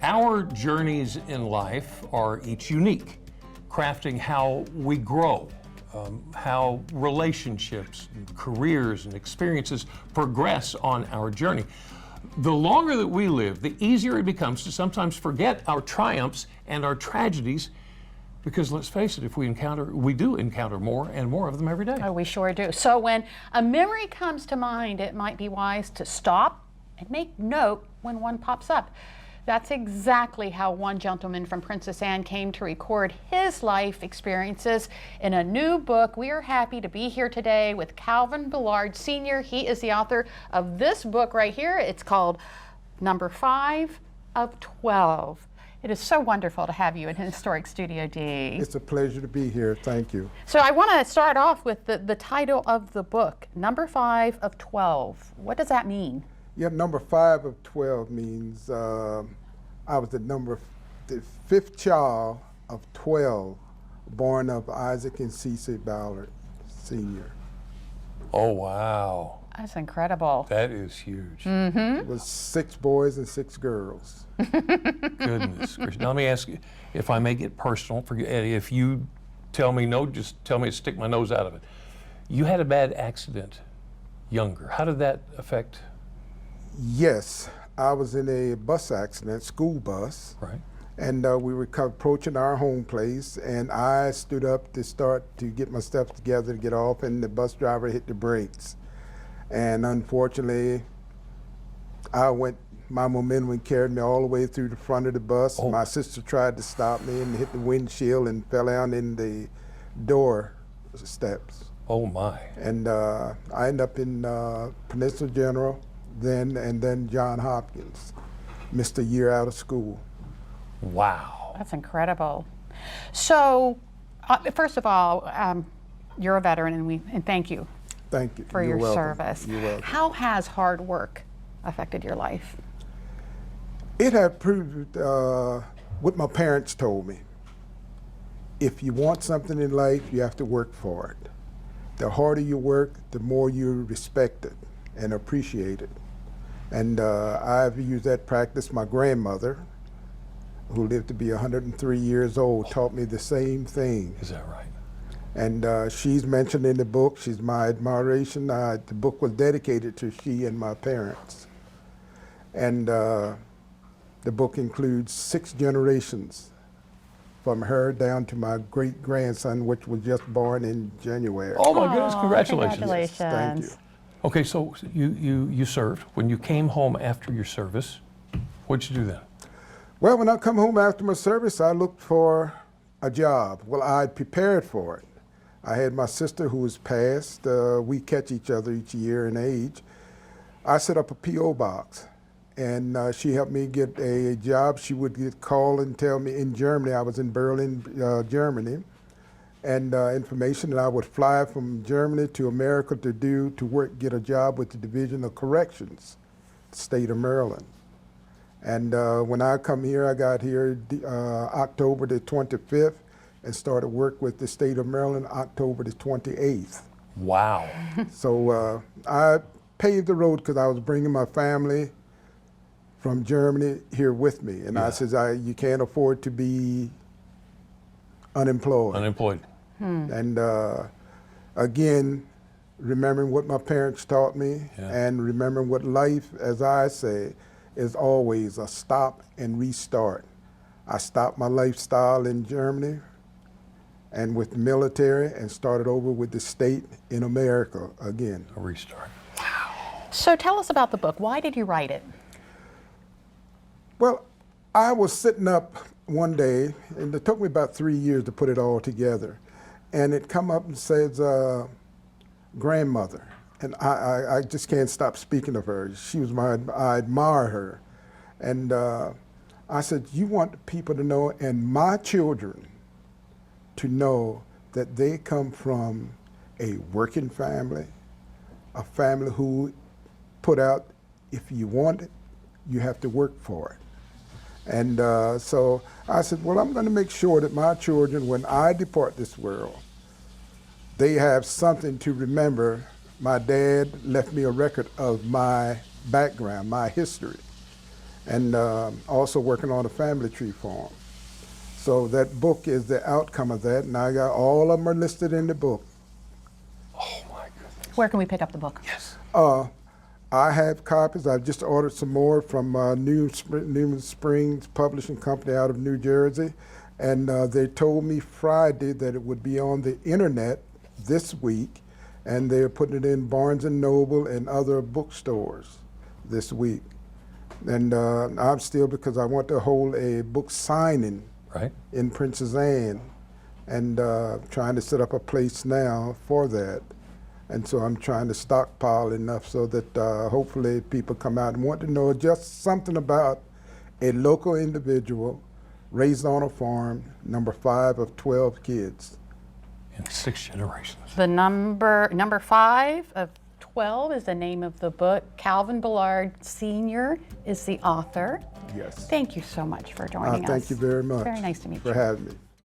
Our journeys in life are each unique, crafting how we grow, how relationships, and careers, and experiences progress on our journey. The longer that we live, the easier it becomes to sometimes forget our triumphs and our tragedies, because let's face it, we do encounter more and more of them every day. Oh, we sure do. So when a memory comes to mind, it might be wise to stop and make note when one pops up. That's exactly how one gentleman from Princess Anne came to record his life experiences in a new book. We are happy to be here today with Calvin Ballard Sr. He is the author of this book right here. It's called Number 5 of 12. It is so wonderful to have you in Historic Studio D. It's a pleasure to be here. Thank you. So I want to start off with the title of the book, Number 5 of 12. What does that mean? Yeah, number 5 of 12 means I was the fifth child of 12, born of Isaac and Cece Ballard Sr. Oh, wow. That's incredible. That is huge. Mm-hmm. It was 6 boys and 6 girls. Goodness gracious. Now let me ask you, if I may get personal, Eddie, if you tell me no, just tell me to stick my nose out of it. You had a bad accident younger. How did that affect? Yes, I was in a bus accident, school bus. Right. And we were approaching our home place, and I stood up to start to get my stuff together to get off, and the bus driver hit the brakes. And unfortunately, my momentum carried me all the way through the front of the bus. Oh. My sister tried to stop me and hit the windshield and fell down in the door steps. Oh my. And I ended up in Peninsula General then, and then John Hopkins. Missed a year out of school. Wow. That's incredible. So, first of all, you're a veteran, and thank you. Thank you. For You're your welcome. service. You're welcome. How has hard work affected your life? It had proved what my parents told me. If you want something in life, you have to work for it. The harder you work, the more you respect it and appreciate it. And I've used that practice. My grandmother, who lived to be 103 years old, taught me the same thing. Is that right? And she's mentioned in the book. She's my admiration. The book was dedicated to she and my parents. And the book includes 6 generations from her down to my great-grandson, which was just born in January. Oh my goodness, congratulations. Congratulations. Thank you. Okay, so you served. When you came home after your service, what'd you do then? Well, when I come home after my service, I looked for a job. Well, I'd prepared for it. I had my sister who was passed. We catch each other each year in age. I set up a P.O. box, and she helped me get a job. She would get called and tell me in Germany. I was in Berlin, Germany, and information. And I would fly from Germany to America to get a job with the Division of Corrections, state of Maryland. And when I come here, I got here October the 25th and started work with the state of Maryland October the 28th. Wow. So I paved the road because I was bringing my family from Germany here with me. And I said, you can't afford to be unemployed. Unemployed. And again, remembering what my parents taught me and remembering what life, as I say, is always a stop and restart. I stopped my lifestyle in Germany and with the military and started over with the state in America again. A restart. So tell us about the book. Why did you write it? Well, I was sitting up one day, and it took me about 3 years to put it all together. And it come up and says, grandmother. And I just can't stop speaking of her. She was I admire her. And I said, you want people to know, and my children to know that they come from a working family, a family who put out, if you want it, you have to work for it. And so I said, well, I'm going to make sure that my children, when I depart this world, they have something to remember. My dad left me a record of my background, my history. and also working on a family tree farm. So that book is the outcome of that, and I got all of them are listed in the book. Oh my goodness. Where can we pick up the book? Yes. I have copies. I've just ordered some more from Newman Springs Publishing Company out of New Jersey, and they told me Friday that it would be on the internet this week, and they're putting it in Barnes & Noble and other bookstores this week. And I'm still, because I want to hold a book signing Right. in Princess Anne, and trying to set up a place now for that. And so I'm trying to stockpile enough so that hopefully people come out and want to know just something about a local individual raised on a farm, number 5 of 12 kids. In 6 generations. The number 5 of 12 is the name of the book. Calvin Ballard Sr. is the author. Yes. Thank you so much for joining us. Thank you very much. Very nice to meet for you. having me.